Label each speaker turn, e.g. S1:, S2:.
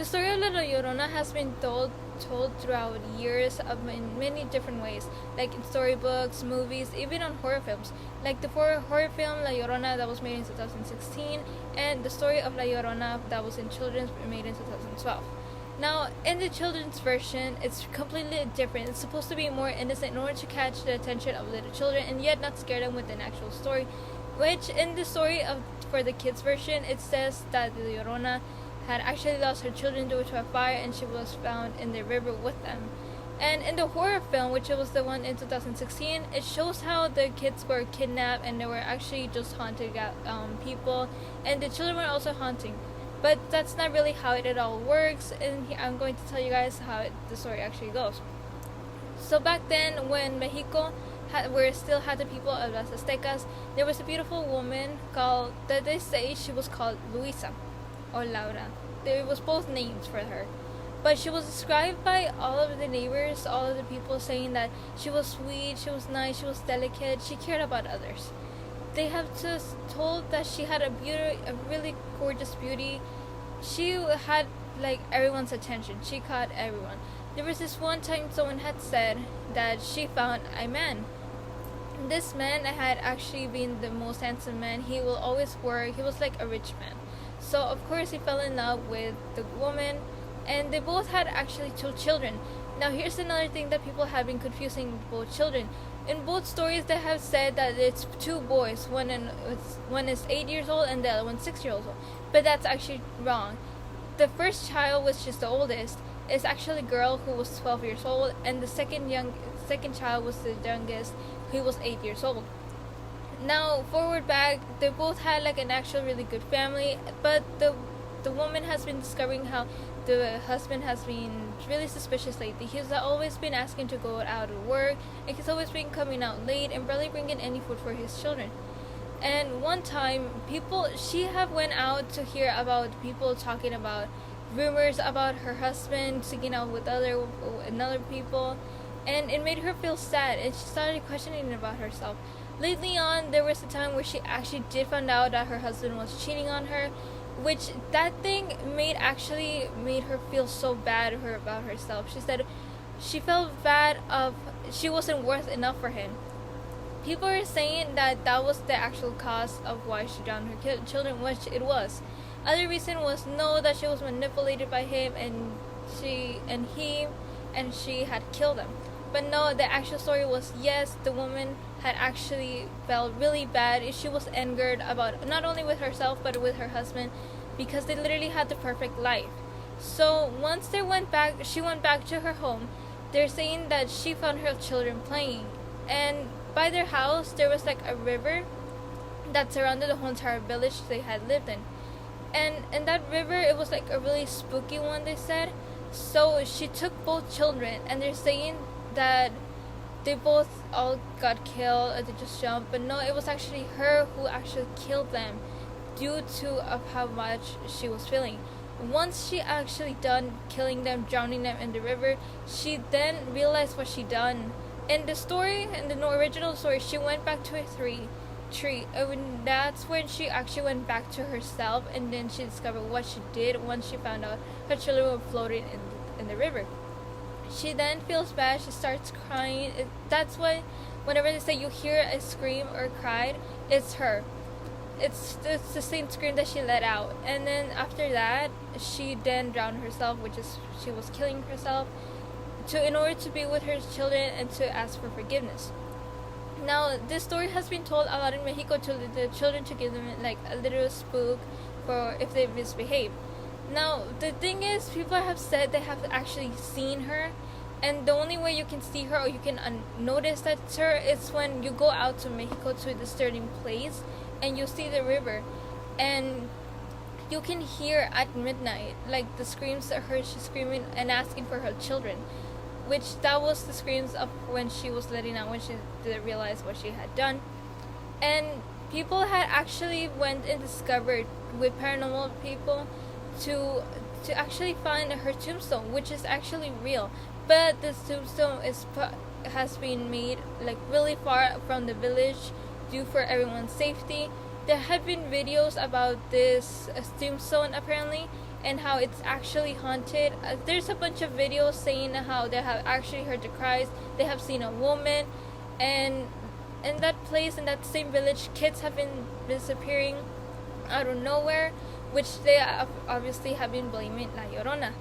S1: The story of La Llorona has been told throughout years in many different ways, like in storybooks, movies, even on horror films, like the horror film La Llorona that was made in 2016, and the story of La Llorona that was in children's made in 2012. Now, in the children's version, it's completely different. It's supposed to be more innocent in order to catch the attention of little children and yet not scare them with an actual story. Which, in the story of for the kids' version, it says that the Llorona had actually lost her children due to a fire and she was found in the river with them. And in the horror film, which was the one in 2016, it shows how the kids were kidnapped and they were actually just haunting people, and the children were also haunting. But that's not really how it all works, and I'm going to tell you guys how the story actually goes. So back then, when Mexico still had the people of las Aztecas, there was a beautiful woman called, that they say she was called Luisa or Laura. There was both names for her. But she was described by all of the neighbors, all of the people, saying that she was sweet, she was nice, she was delicate, she cared about others. They have just told that she had a really gorgeous beauty. She had like everyone's attention. She caught everyone. There was this one time someone had said that she found a man. This man had actually been the most handsome man. He will always work. He was like a rich man. So of course he fell in love with the woman, and they both had actually 2 children. Now here's another thing that people have been confusing both children. In both stories, they have said that it's 2 boys. One is 8 years old and the other one's 6 years old. But that's actually wrong. The first child, which is the oldest, is actually a girl who was 12 years old, and the second child was the youngest, who was 8 years old. Now forward back, they both had like an actual really good family, but the woman has been discovering how the husband has been really suspicious lately. He's always been asking to go out to work, and he's always been coming out late and barely bringing any food for his children. And one time, she have went out to hear about people talking about rumors about her husband singing out with another people, and it made her feel sad, and she started questioning about herself. Lately on, there was a time where she actually did find out that her husband was cheating on her, which that thing made her feel so bad about herself. She said she felt bad she wasn't worth enough for him. People are saying that was the actual cause of why she drowned her children, which it was. Other reason was that she was manipulated by him and she had killed him. But no, the actual story was, yes, the woman had actually felt really bad. She was angered about not only with herself but with her husband, because they literally had the perfect life. So once she went back to her home, they're saying that she found her children playing, and by their house there was like a river that surrounded the whole entire village they had lived in. And in that river, it was like a really spooky one, they said. So she took both children, and they're saying that they both all got killed, or they just jumped. But no, it was actually her who actually killed them due to how much she was feeling. Once she actually done killing them, drowning them in the river, she then realized what she done. In the original story, she went back to a tree, and that's when she actually went back to herself, and then she discovered what she did once she found out her children were floating in the river. She then feels bad. She starts crying. That's why whenever they say you hear a scream or cried, it's her. It's the same scream that she let out. And then after that, she then drowned herself, which is she was killing herself in order to be with her children and to ask for forgiveness. Now, this story has been told a lot in Mexico to the children, to give them like a little spook for if they misbehave. Now, the thing is, people have said they have actually seen her, and the only way you can see her or you can notice that it's her is when you go out to Mexico to this certain place and you see the river, and you can hear at midnight like the screams of her. She's screaming and asking for her children, which that was the screams of when she was letting out, when she didn't realize what she had done. And people had actually went and discovered with paranormal people to actually find her tombstone, which is actually real. But this tombstone has been made like really far from the village due for everyone's safety. There had been videos about this tombstone apparently, and how it's actually haunted. There's a bunch of videos saying how they have actually heard the cries, they have seen a woman, and in that place, in that same village, kids have been disappearing out of nowhere, which they obviously have been blaming La Llorona.